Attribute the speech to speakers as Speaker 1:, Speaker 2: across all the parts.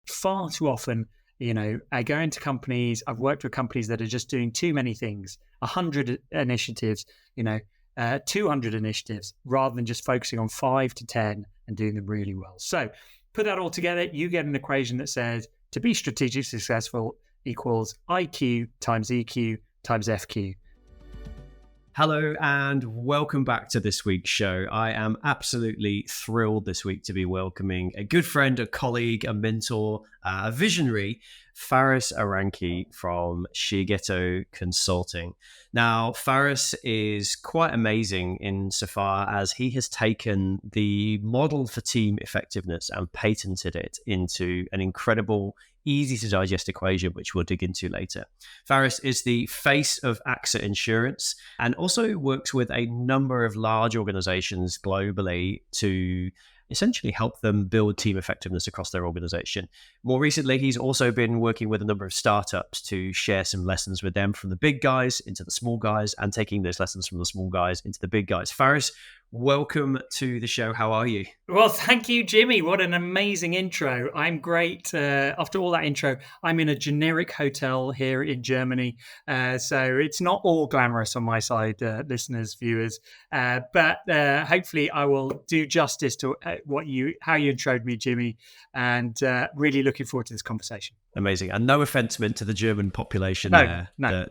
Speaker 1: far too often, I go into companies, I've worked with companies that are just doing too many things, 100 initiatives, 200 initiatives, rather than just focusing on 5 to 10 and doing them really well. So put that all together, you get an equation that says to be strategically successful equals IQ times EQ times FQ.
Speaker 2: Hello and welcome back to this week's show. I am absolutely thrilled this week to be welcoming a good friend, a colleague, a mentor, a visionary, Faris Aranki from Shiageto Consulting. Now, Faris is quite amazing insofar as he has taken the model for team effectiveness and patented it into an incredible, easy to digest equation, which we'll dig into later. Faris is the face of AXA Insurance and also works with a number of large organizations globally to essentially help them build team effectiveness across their organization. More recently, he's also been working with a number of startups to share some lessons with them from the big guys into the small guys and taking those lessons from the small guys into the big guys. Faris, welcome to the show. How are you?
Speaker 1: Well, thank you, Jimmy. What an amazing intro. I'm great. After all that intro, I'm in a generic hotel here in Germany. So it's not all glamorous on my side, listeners, viewers. But hopefully I will do justice to how you introed me, Jimmy. And really looking forward to this conversation.
Speaker 2: Amazing. And no offense meant to the German population
Speaker 1: No.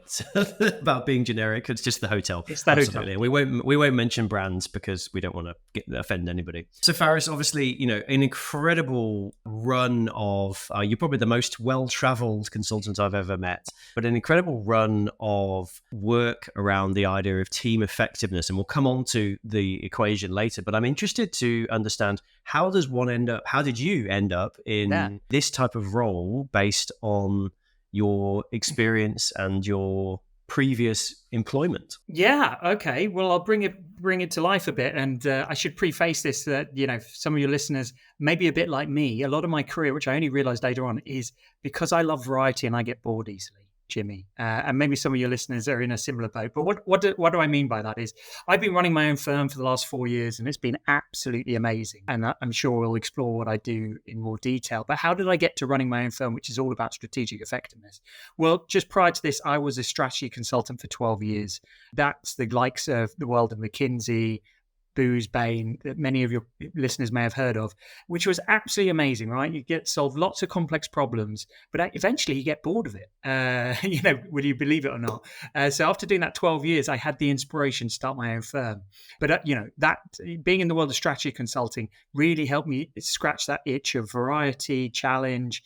Speaker 2: About being generic. It's just the hotel.
Speaker 1: It's that
Speaker 2: Absolutely.
Speaker 1: hotel.
Speaker 2: We won't mention brands because we don't want to offend anybody. So Faris, obviously, an incredible run of, you're probably the most well-traveled consultant I've ever met, but an incredible run of work around the idea of team effectiveness. And we'll come on to the equation later, but I'm interested to understand how did you end up in this type of role based on your experience and your previous employment?
Speaker 1: Yeah. Okay. Well, I'll bring it to life a bit, and I should preface this that some of your listeners may be a bit like me. A lot of my career, which I only realized later on, is because I love variety and I get bored easily, Jimmy. And maybe some of your listeners are in a similar boat. But what do I mean by that is I've been running my own firm for the last 4 years, and it's been absolutely amazing. And I'm sure we'll explore what I do in more detail. But how did I get to running my own firm, which is all about strategic effectiveness? Well, just prior to this, I was a strategy consultant for 12 years. That's the likes of the world of McKinsey, Booz, Bain, that many of your listeners may have heard of, which was absolutely amazing, right? You get solve lots of complex problems, but eventually you get bored of it. Will you believe it or not? So after doing that 12 years, I had the inspiration to start my own firm. But, that being in the world of strategy consulting really helped me scratch that itch of variety, challenge,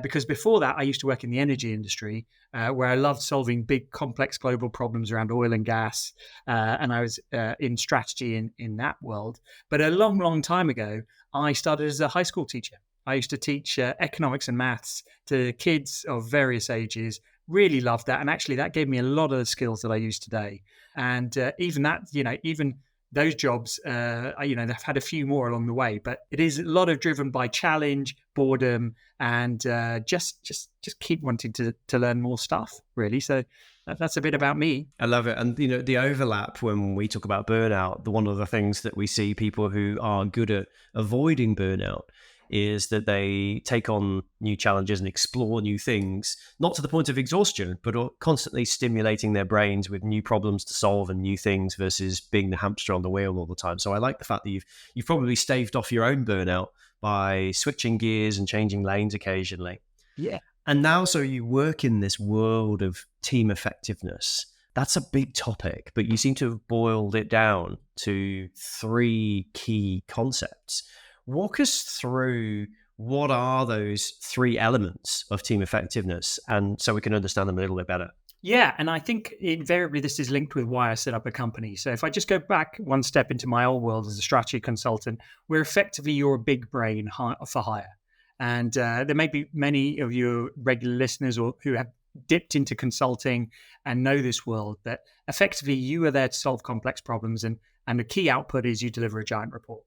Speaker 1: because before that, I used to work in the energy industry, where I loved solving big, complex global problems around oil and gas. And I was in strategy in that world. But a long, long time ago, I started as a high school teacher. I used to teach economics and maths to kids of various ages. Really loved that. And actually, that gave me a lot of the skills that I use today. And even those jobs, they've had a few more along the way, but it is a lot of driven by challenge, boredom, and just keep wanting to learn more stuff, really. So that's a bit about me.
Speaker 2: I love it. And, the overlap when we talk about burnout, one of the things that we see people who are good at avoiding burnout is that they take on new challenges and explore new things, not to the point of exhaustion, but are constantly stimulating their brains with new problems to solve and new things versus being the hamster on the wheel all the time. So I like the fact that you've probably staved off your own burnout by switching gears and changing lanes occasionally.
Speaker 1: Yeah.
Speaker 2: And now, so you work in this world of team effectiveness. That's a big topic, but you seem to have boiled it down to 3 key concepts. Walk us through what are those 3 elements of team effectiveness, and so we can understand them a little bit better.
Speaker 1: Yeah, and I think invariably this is linked with why I set up a company. So if I just go back one step into my old world as a strategy consultant, we're effectively your big brain for hire. And there may be many of your regular listeners who have dipped into consulting and know this world, that effectively you are there to solve complex problems, and the key output is you deliver a giant report.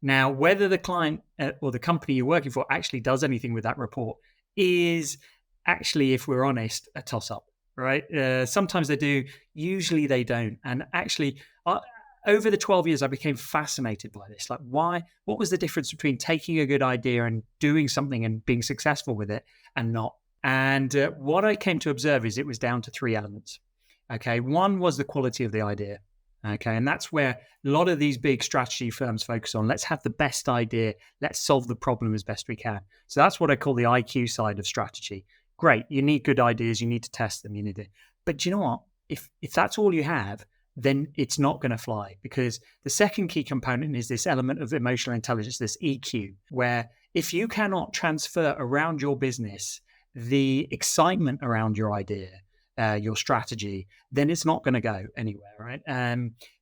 Speaker 1: Now, whether the client or the company you're working for actually does anything with that report is actually, if we're honest, a toss-up, right? Sometimes they do, usually they don't. And actually, over the 12 years, I became fascinated by this. Like, what was the difference between taking a good idea and doing something and being successful with it and not? And what I came to observe is it was down to three elements. Okay. One was the quality of the idea. Okay. And that's where a lot of these big strategy firms focus on. Let's have the best idea. Let's solve the problem as best we can. So that's what I call the IQ side of strategy. Great. You need good ideas. You need to test them. You need to, but do you know what? If that's all you have, then it's not going to fly, because the second key component is this element of emotional intelligence, this EQ, where if you cannot transfer around your business the excitement around your idea, your strategy, then it's not going to go anywhere, right?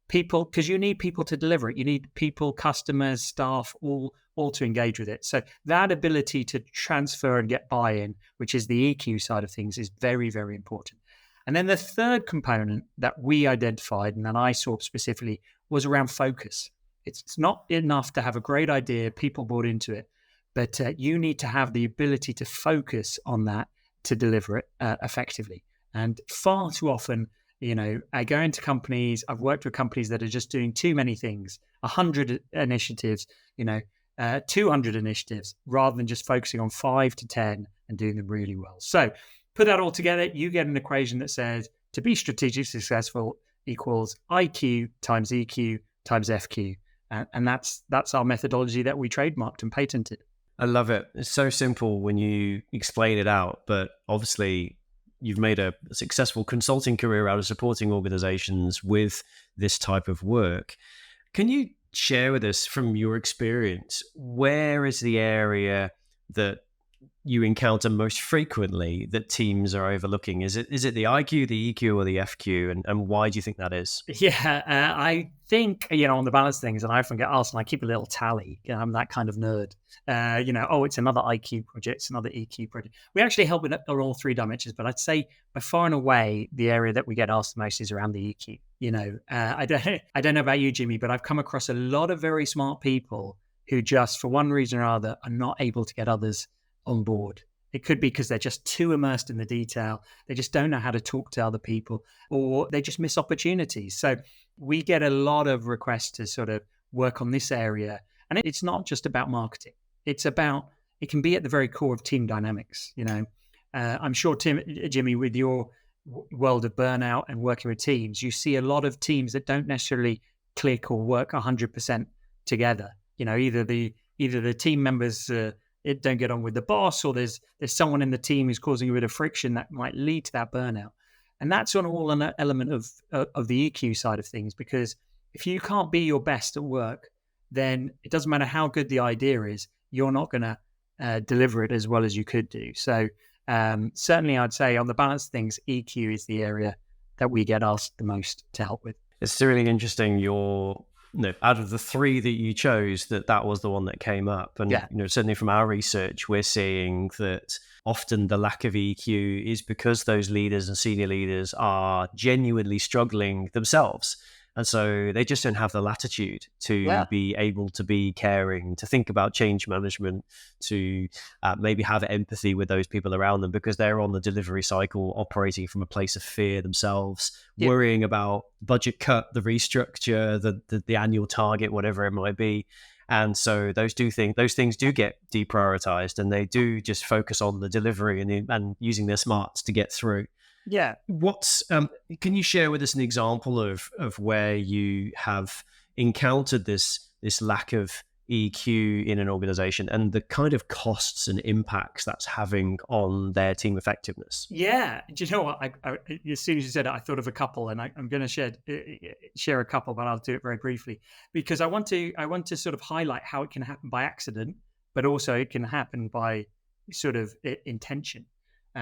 Speaker 1: People, because you need people to deliver it. You need people, customers, staff, all to engage with it. So that ability to transfer and get buy-in, which is the EQ side of things, is very, very important. And then the third component that we identified and that I saw specifically was around focus. It's not enough to have a great idea, people bought into it, but you need to have the ability to focus on that to deliver it effectively. And far too often, I go into companies, I've worked with companies that are just doing too many things, 100 initiatives, 200 initiatives, rather than just focusing on 5 to 10 and doing them really well. So put that all together, you get an equation that says to be strategically successful equals IQ times EQ times FQ. And that's our methodology that we trademarked and patented.
Speaker 2: I love it. It's so simple when you explain it out, but obviously you've made a successful consulting career out of supporting organizations with this type of work. Can you share with us from your experience, where is the area that you encounter most frequently that teams are overlooking? Is it the IQ, the EQ, or the FQ? And why do you think that is?
Speaker 1: Yeah, I think, on the balance things, and I often get asked, and I keep a little tally. I'm that kind of nerd. It's another IQ project, it's another EQ project. We actually help with all three dimensions, but I'd say by far and away, the area that we get asked the most is around the EQ. I don't know about you, Jimmy, but I've come across a lot of very smart people who just, for one reason or other, are not able to get others on board. It could be because they're just too immersed in the detail. They just don't know how to talk to other people, or they just miss opportunities. So we get a lot of requests to sort of work on this area. And it's not just about marketing. It can be at the very core of team dynamics. I'm sure, Jimmy, with your world of burnout and working with teams, you see a lot of teams that don't necessarily click or work 100% together. Either the team members it don't get on with the boss, or there's someone in the team who's causing a bit of friction that might lead to that burnout. And that's all an element of the EQ side of things, because if you can't be your best at work, then it doesn't matter how good the idea is, you're not going to deliver it as well as you could do. So certainly I'd say on the balance of things, EQ is the area that we get asked the most to help with.
Speaker 2: It's really interesting out of the three that you chose, that was the one that came up. And certainly from our research, we're seeing that often the lack of EQ is because those leaders and senior leaders are genuinely struggling themselves. And so they just don't have the latitude to be able to be caring, to think about change management, to maybe have empathy with those people around them, because they're on the delivery cycle operating from a place of fear themselves, worrying about budget cut, the restructure, the annual target, whatever it might be. And so those things do get deprioritized, and they do just focus on the delivery and using their smarts to get through.
Speaker 1: Yeah.
Speaker 2: Can you share with us an example of where you have encountered this lack of EQ in an organization and the kind of costs and impacts that's having on their team effectiveness?
Speaker 1: Yeah. Do you know what? I as soon as you said it, I thought of a couple, and I'm going to share a couple, but I'll do it very briefly, because I want to sort of highlight how it can happen by accident, but also it can happen by sort of intention.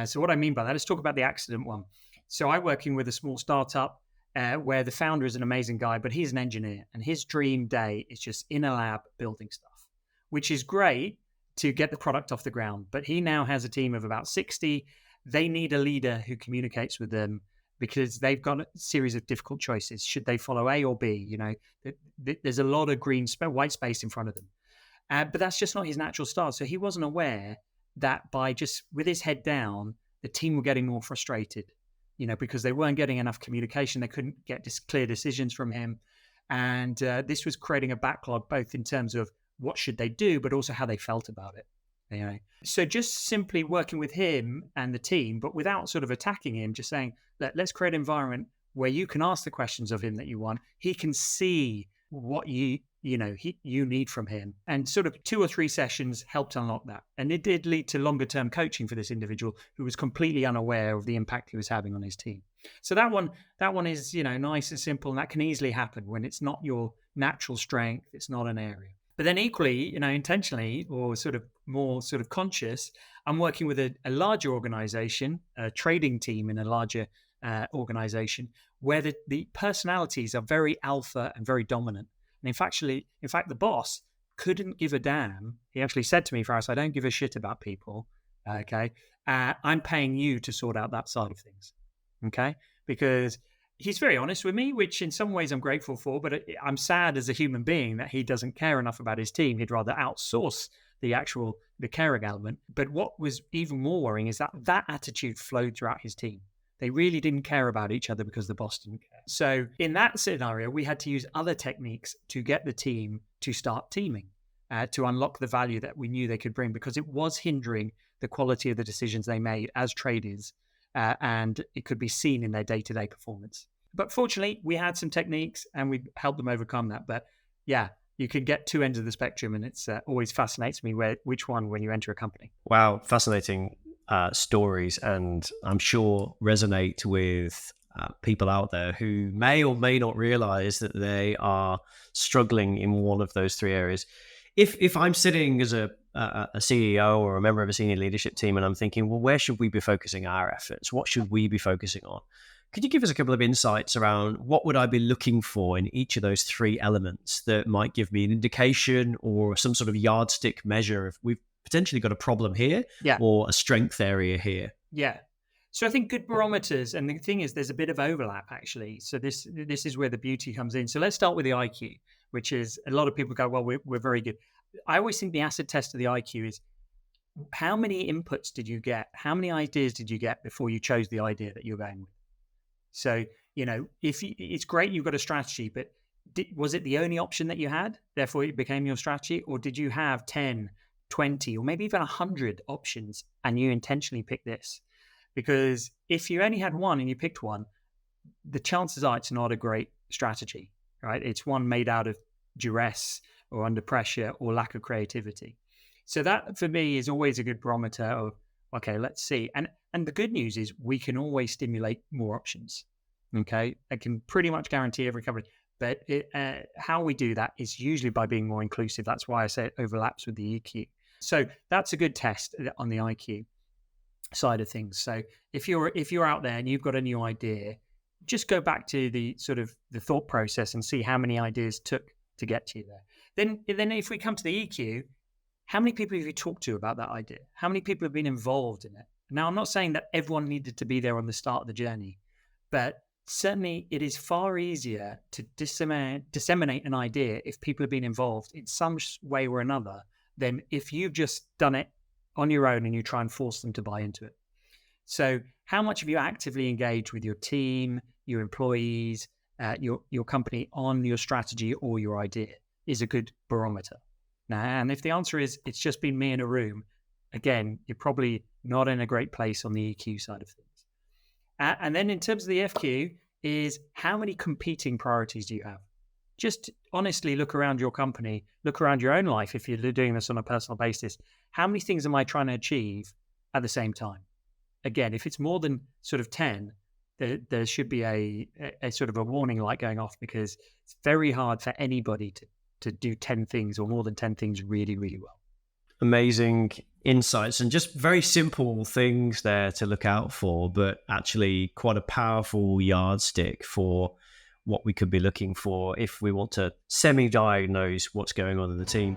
Speaker 1: So what I mean by that, let's talk about the accident one. So I'm working with a small startup where the founder is an amazing guy, but he's an engineer, and his dream day is just in a lab building stuff, which is great to get the product off the ground. But he now has a team of about 60. They need a leader who communicates with them, because they've got a series of difficult choices. Should they follow A or B? There's a lot of white space in front of them. But that's just not his natural style. So he wasn't aware that by just with his head down, the team were getting more frustrated, because they weren't getting enough communication. They couldn't get clear decisions from him. And this was creating a backlog, both in terms of what should they do, but also how they felt about it. So just simply working with him and the team, but without sort of attacking him, just saying, let's create an environment where you can ask the questions of him that you want. He can see what you need from him. And sort of 2 or 3 sessions helped unlock that. And it did lead to longer term coaching for this individual who was completely unaware of the impact he was having on his team. So that one is, nice and simple, and that can easily happen when it's not your natural strength. It's not an area. But then equally, intentionally or sort of more sort of conscious, I'm working with a larger organization, a trading team in a larger organization where the personalities are very alpha and very dominant. And in fact, the boss couldn't give a damn. He actually said to me, Faris, I don't give a shit about people. Okay. I'm paying you to sort out that side of things. Okay. Because he's very honest with me, which in some ways I'm grateful for, but I'm sad as a human being that he doesn't care enough about his team. He'd rather outsource the caring element. But what was even more worrying is that attitude flowed throughout his team. They really didn't care about each other because the boss didn't care. So in that scenario, we had to use other techniques to get the team to start teaming, to unlock the value that we knew they could bring, because it was hindering the quality of the decisions they made as traders, and it could be seen in their day-to-day performance. But fortunately, we had some techniques and we helped them overcome that. But yeah, you can get 2 ends of the spectrum, and it's always fascinates me which one when you enter a company.
Speaker 2: Wow, fascinating stories, and I'm sure resonate with people out there who may or may not realize that they are struggling in one of those 3 areas. If I'm sitting as a CEO or a member of a senior leadership team and I'm thinking, well, where should we be focusing our efforts? What should we be focusing on? Could you give us a couple of insights around what would I be looking for in each of those 3 elements that might give me an indication or some sort of yardstick measure if we've potentially got a problem here or a strength area here?
Speaker 1: Yeah. So I think good barometers, and the thing is there's a bit of overlap actually. So this is where the beauty comes in. So let's start with the IQ, which is a lot of people go, well, we're very good. I always think the acid test of the IQ is how many inputs did you get? How many ideas did you get before you chose the idea that you're going with? So, if it's great you've got a strategy, but was it the only option that you had? Therefore, it became your strategy? Or did you have 10, 20, or maybe even 100 options and you intentionally picked this? Because if you only had one and you picked one, the chances are it's not a great strategy, right? It's one made out of duress or under pressure or lack of creativity. So that for me is always a good barometer of, okay, let's see. And the good news is we can always stimulate more options. Okay, I can pretty much guarantee every company. But how we do that is usually by being more inclusive. That's why I say it overlaps with the EQ. So that's a good test on the IQ side of things. So if you're out there and you've got a new idea, just go back to the sort of the thought process and see how many ideas took to get to you there. Then if we come to the EQ, how many people have you talked to about that idea? How many people have been involved in it? Now, I'm not saying that everyone needed to be there on the start of the journey, but certainly it is far easier to disseminate an idea if people have been involved in some way or another than if you've just done it on your own and you try and force them to buy into it. So how much have you actively engaged with your team, your employees, your company on your strategy or your idea is a good barometer. Now, and if the answer is it's just been me in a room, again, you're probably not in a great place on the EQ side of things. And then in terms of the FQ is how many competing priorities do you have? Just honestly look around your company, look around your own life if you're doing this on a personal basis. How many things am I trying to achieve at the same time? Again, if it's more than sort of 10, there should be a sort of a warning light going off, because it's very hard for anybody to do 10 things or more than 10 things really, really well.
Speaker 2: Amazing insights and just very simple things there to look out for, but actually quite a powerful yardstick for what we could be looking for if we want to semi-diagnose what's going on in the team.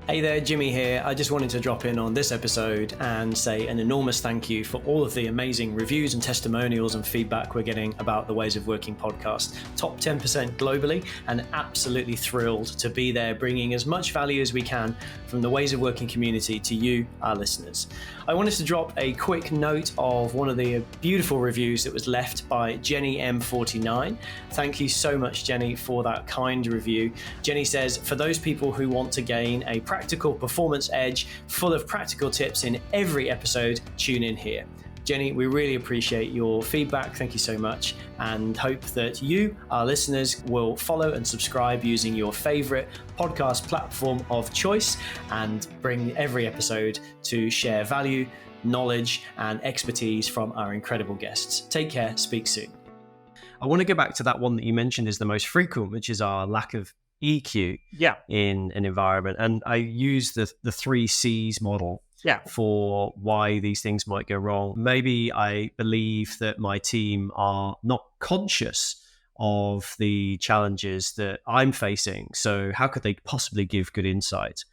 Speaker 2: Hey there, Jimmy here. I just wanted to drop in on this episode and say an enormous thank you for all of the amazing reviews and testimonials and feedback we're getting about the Ways of Working podcast. Top 10% globally, and absolutely thrilled to be there bringing as much value as we can from the Ways of Working community to you, our listeners. I wanted to drop a quick note of one of the beautiful reviews that was left by Jenny M49. Thank you so much, Jenny, for that kind review. Jenny says, for those people who want to gain a practical performance edge full of practical tips in every episode, tune in here. Jenny, we really appreciate your feedback. Thank you so much, and hope that you, our listeners, will follow and subscribe using your favorite podcast platform of choice and bring every episode to share value, knowledge, and expertise from our incredible guests. Take care. Speak soon. I want to go back to that one that you mentioned is the most frequent, which is our lack of EQ in an environment. And I use the 3 C's model for why these things might go wrong. Maybe I believe that my team are not conscious of the challenges that I'm facing. So how could they possibly give good insight?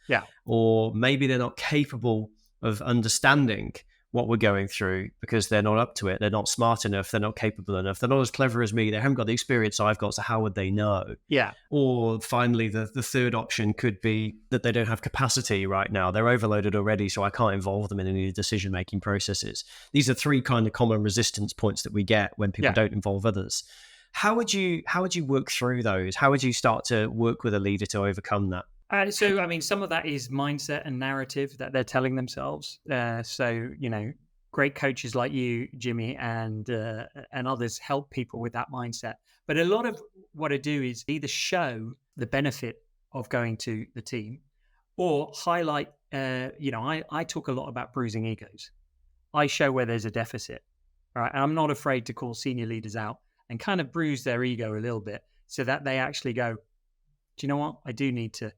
Speaker 2: Or maybe they're not capable of understanding what we're going through because they're not up to it. They're not smart enough. They're not capable enough. They're not as clever as me. They haven't got the experience I've got. So how would they know? Or finally, the third option could be that they don't have capacity right now. They're overloaded already, so I can't involve them in any decision-making processes. These are 3 kind of common resistance points that we get when people don't involve others. How would you work through those? How would you start to work with a leader to overcome that?
Speaker 1: So, I mean, some of that is mindset and narrative that they're telling themselves. So, great coaches like you, Jimmy, and others help people with that mindset. But a lot of what I do is either show the benefit of going to the team or highlight, I talk a lot about bruising egos. I show where there's a deficit, right? And I'm not afraid to call senior leaders out and kind of bruise their ego a little bit so that they actually go, do you know what? I do need to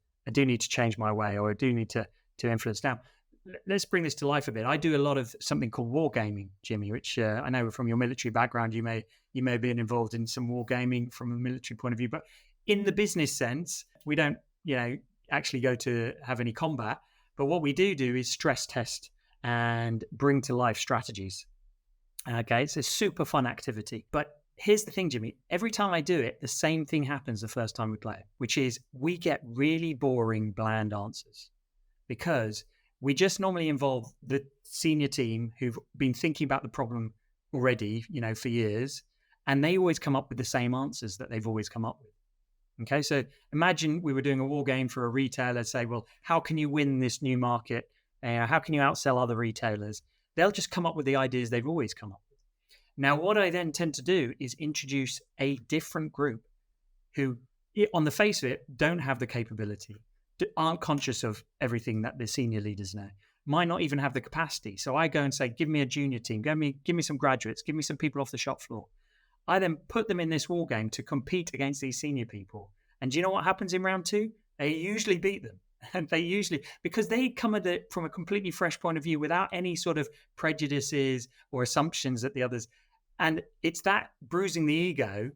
Speaker 1: change my way, or I do need to influence. Now, let's bring this to life a bit. I do a lot of something called wargaming, Jimmy, which I know from your military background, you may have been involved in some wargaming from a military point of view. But in the business sense, we don't, actually go to have any combat. But what we do is stress test and bring to life strategies. Okay, it's a super fun activity. But here's the thing, Jimmy. Every time I do it, the same thing happens the first time we play it, which is we get really boring, bland answers because we just normally involve the senior team who've been thinking about the problem already, for years, and they always come up with the same answers that they've always come up with. Okay, so imagine we were doing a war game for a retailer, say, well, how can you win this new market? How can you outsell other retailers? They'll just come up with the ideas they've always come up with. Now, what I then tend to do is introduce a different group who, on the face of it, don't have the capability, aren't conscious of everything that the senior leaders know, might not even have the capacity. So I go and say, give me a junior team, give me some graduates, give me some people off the shop floor. I then put them in this war game to compete against these senior people. And do you know what happens in round 2? They usually beat them. And because they come at it from a completely fresh point of view without any sort of prejudices or assumptions that the others. And it's that bruising the ego,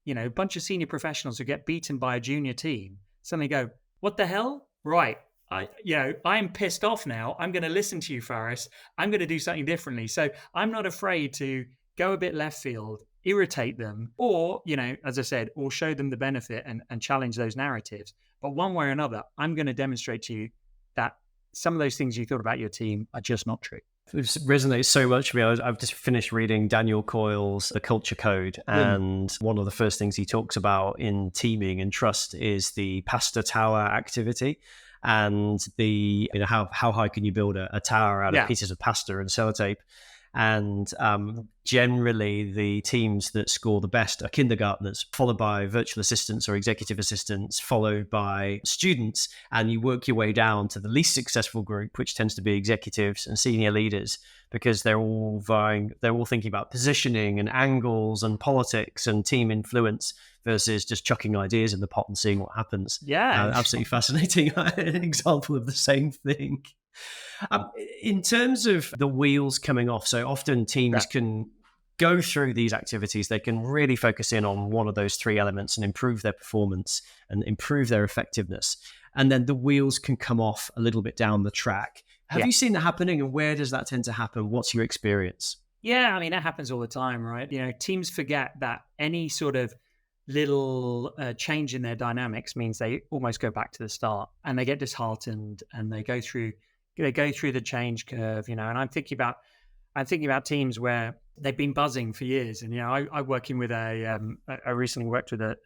Speaker 1: a bunch of senior professionals who get beaten by a junior team suddenly go, what the hell? Right. I'm pissed off now. I'm going to listen to you, Faris. I'm going to do something differently. So I'm not afraid to go a bit left field, irritate them, or, as I said, or show them the benefit and challenge those narratives. But one way or another, I'm going to demonstrate to you that some of those things you thought about your team are just not true.
Speaker 2: It resonates so much with me. I've just finished reading Daniel Coyle's The Culture Code, and one of the first things he talks about in teaming and trust is the pasta tower activity, and the how high can you build a tower out of pieces of pasta and sellotape. And generally, the teams that score the best are kindergartners, followed by virtual assistants or executive assistants, followed by students. And you work your way down to the least successful group, which tends to be executives and senior leaders, because they're all thinking about positioning and angles and politics and team influence versus just chucking ideas in the pot and seeing what happens. Absolutely fascinating example of the same thing. In terms of the wheels coming off, so often teams can go through these activities, they can really focus in on one of those three elements and improve their performance and improve their effectiveness. And then the wheels can come off a little bit down the track. Have you seen that happening, and where does that tend to happen? What's your experience?
Speaker 1: Yeah, I mean, that happens all the time, right? Teams forget that any sort of little change in their dynamics means they almost go back to the start, and they get disheartened, and they go through the change curve, And I'm thinking about teams where they've been buzzing for years, and I'm working with I recently worked with a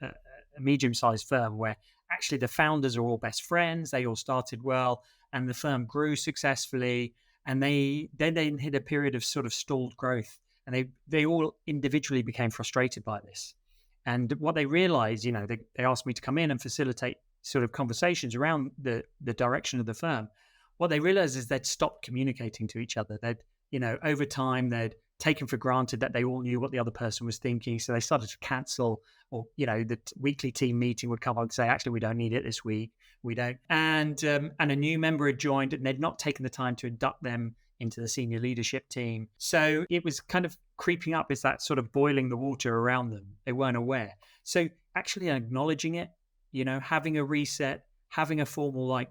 Speaker 1: medium-sized firm where actually the founders are all best friends. They all started well, and the firm grew successfully. And they then hit a period of sort of stalled growth, and they all individually became frustrated by this. And what they realized, they asked me to come in and facilitate sort of conversations around the direction of the firm. What they realized is they'd stopped communicating to each other. They'd, over time, they'd taken for granted that they all knew what the other person was thinking. So they started to cancel, or, the weekly team meeting would come up and say, actually, we don't need it this week. We don't. And a new member had joined, and they'd not taken the time to induct them into the senior leadership team. So it was kind of creeping up as that sort of boiling the water around them. They weren't aware. So actually acknowledging it, having a reset, having a formal, I'd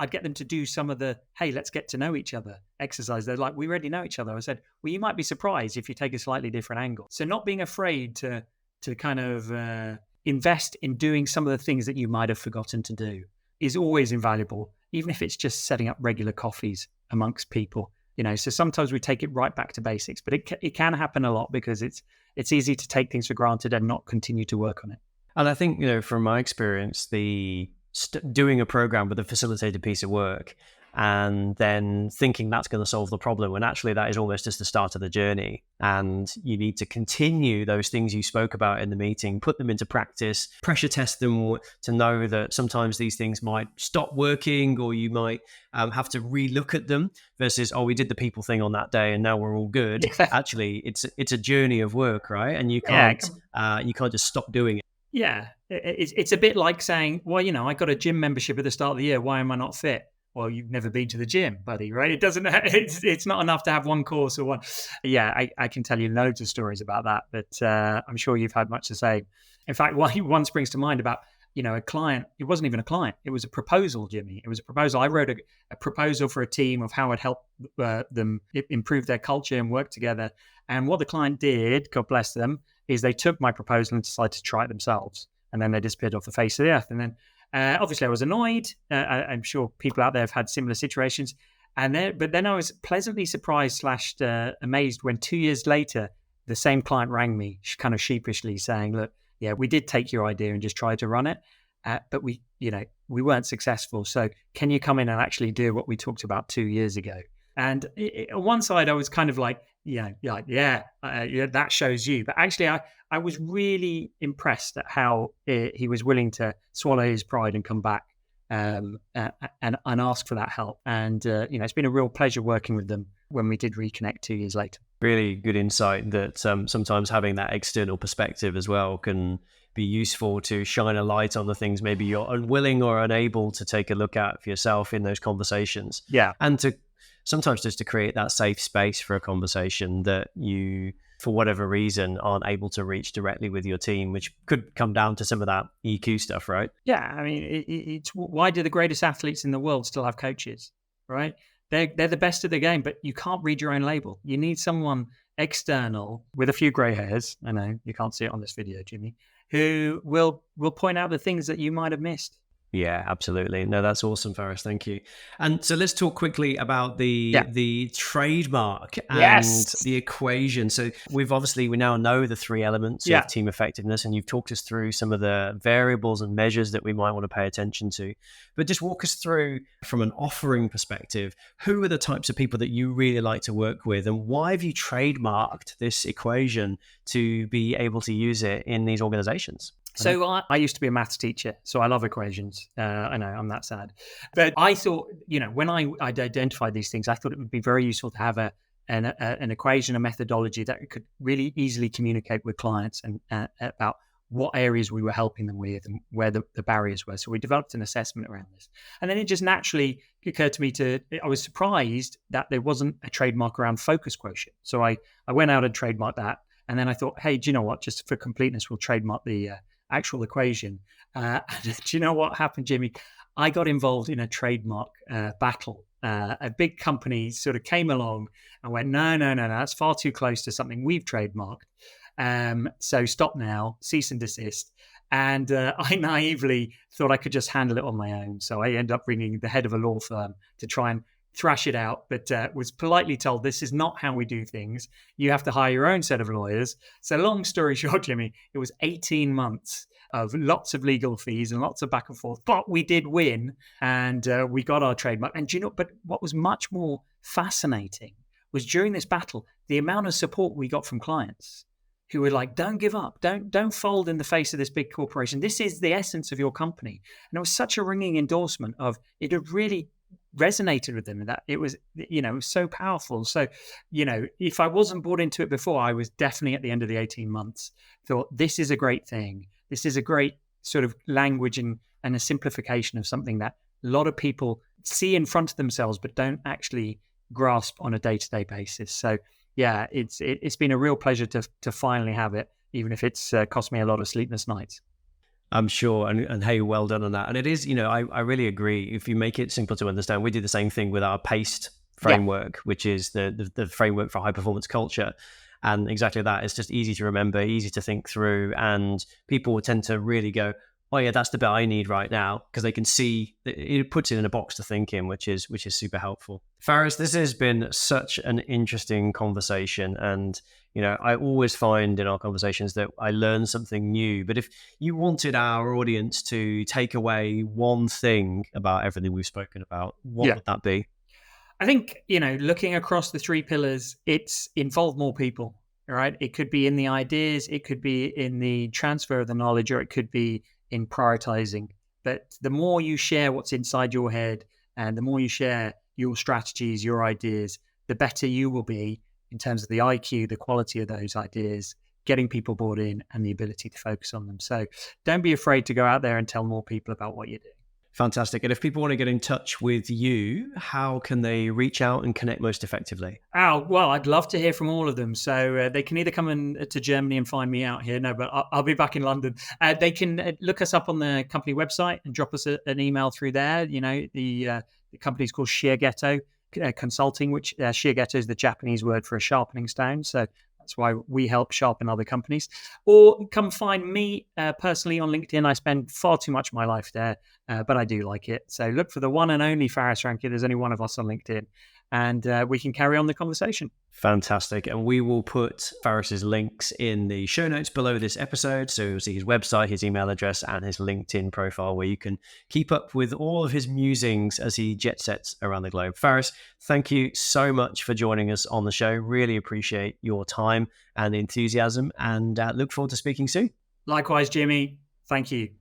Speaker 1: get them to do some of the, hey, let's get to know each other exercise. They're like, we already know each other. I said, well, you might be surprised if you take a slightly different angle. So not being afraid to kind of invest in doing some of the things that you might have forgotten to do is always invaluable, even if it's just setting up regular coffees amongst people. So sometimes we take it right back to basics, but it can happen a lot because it's easy to take things for granted and not continue to work on it.
Speaker 2: And I think, from my experience, doing a program with a facilitated piece of work and then thinking that's going to solve the problem, when actually that is almost just the start of the journey. And you need to continue those things you spoke about in the meeting, put them into practice, pressure test them to know that sometimes these things might stop working, or you might have to relook at them versus, we did the people thing on that day and now we're all good. Actually, it's a journey of work, right? And you can't just stop doing it.
Speaker 1: Yeah, it's a bit like saying, well, I got a gym membership at the start of the year. Why am I not fit? Well, you've never been to the gym, buddy, right? It doesn't. It's not enough to have one course or one. Yeah, I can tell you loads of stories about that, but I'm sure you've had much to say. In fact, one springs to mind about a client. It wasn't even a client. It was a proposal, Jimmy. It was a proposal. I wrote a proposal for a team of how I'd help them improve their culture and work together. And what the client did, God bless them, is they took my proposal and decided to try it themselves. And then they disappeared off the face of the earth. And then obviously I was annoyed. I'm sure people out there have had similar situations. But then I was pleasantly surprised / amazed when 2 years later, the same client rang me kind of sheepishly saying, look, yeah, we did take your idea and just try to run it. But we weren't successful. So can you come in and actually do what we talked about 2 years ago? And on one side, I was kind of like, that shows you. But actually, I was really impressed at how he was willing to swallow his pride and come back and ask for that help. And, it's been a real pleasure working with them when we did reconnect 2 years later.
Speaker 2: Really good insight that sometimes having that external perspective as well can be useful to shine a light on the things maybe you're unwilling or unable to take a look at for yourself in those conversations.
Speaker 1: Yeah.
Speaker 2: And to sometimes just to create that safe space for a conversation that you, for whatever reason, aren't able to reach directly with your team, which could come down to some of that EQ stuff, right?
Speaker 1: Yeah. I mean, it's why do the greatest athletes in the world still have coaches, right? They're the best of the game, but you can't read your own label. You need someone external with a few grey hairs. I know you can't see it on this video, Jimmy, who will point out the things that you might have missed.
Speaker 2: Yeah, absolutely. No, that's awesome, Faris. Thank you. And so let's talk quickly about the trademark and the equation. So we now know the three elements of team effectiveness, and you've talked us through some of the variables and measures that we might want to pay attention to. But just walk us through, from an offering perspective, who are the types of people that you really like to work with, and why have you trademarked this equation to be able to use it in these organizations?
Speaker 1: So I used to be a maths teacher, so I love equations. I know, I'm that sad. But I thought, when I'd identified these things, I thought it would be very useful to have an equation, a methodology that could really easily communicate with clients and about what areas we were helping them with and where the barriers were. So we developed an assessment around this. And then it just naturally occurred to me I was surprised that there wasn't a trademark around focus quotient. So I went out and trademarked that. And then I thought, hey, do you know what? Just for completeness, we'll trademark the actual equation. And do you know what happened, Jimmy? I got involved in a trademark battle. A big company sort of came along and went, no, that's far too close to something we've trademarked. So stop now, cease and desist. And I naively thought I could just handle it on my own. So I ended up bringing the head of a law firm to try and thrash it out, but was politely told, this is not how we do things. You have to hire your own set of lawyers. So long story short, Jimmy, it was 18 months of lots of legal fees and lots of back and forth, but we did win and we got our trademark. And but what was much more fascinating was during this battle, the amount of support we got from clients who were like, don't give up, don't fold in the face of this big corporation. This is the essence of your company. And it was such a ringing endorsement of it had really resonated with them, and that it was, so powerful. So, if I wasn't bought into it before, I was definitely at the end of the 18 months thought, this is a great thing. This is a great sort of language and a simplification of something that a lot of people see in front of themselves, but don't actually grasp on a day-to-day basis. So yeah, it's been a real pleasure to finally have it, even if it's cost me a lot of sleepless nights.
Speaker 2: I'm sure. And hey, well done on that. And it is, I really agree. If you make it simple to understand, we do the same thing with our PACE framework, which is the framework for high performance culture. And exactly that. It's just easy to remember, easy to think through. And people will tend to really go, oh yeah, that's the bit I need right now, because they can see it puts it in a box to think in, which is super helpful. Faris, this has been such an interesting conversation, and I always find in our conversations that I learn something new. But if you wanted our audience to take away one thing about everything we've spoken about, what would that be?
Speaker 1: I think, looking across the three pillars, it's involve more people, right? It could be in the ideas, it could be in the transfer of the knowledge, or it could be in prioritizing. But the more you share what's inside your head and the more you share your strategies, your ideas, the better you will be in terms of the IQ, the quality of those ideas, getting people bought in, and the ability to focus on them. So don't be afraid to go out there and tell more people about what you're doing.
Speaker 2: Fantastic. And if people want to get in touch with you, how can they reach out and connect most effectively?
Speaker 1: Oh, well, I'd love to hear from all of them. So they can either come to Germany and find me out here. No, but I'll be back in London. They can look us up on the company website and drop us an email through there. The company's called Shiageto Consulting, which Shiageto is the Japanese word for a sharpening stone. So that's why we help sharpen other companies. Or come find me personally on LinkedIn. I spend far too much of my life there, but I do like it. So look for the one and only Faris Aranki. There's only one of us on LinkedIn, and we can carry on the conversation.
Speaker 2: Fantastic. And we will put Faris's links in the show notes below this episode. So you'll see his website, his email address, and his LinkedIn profile, where you can keep up with all of his musings as he jet sets around the globe. Faris, thank you so much for joining us on the show. Really appreciate your time and enthusiasm, and look forward to speaking soon.
Speaker 1: Likewise, Jimmy. Thank you.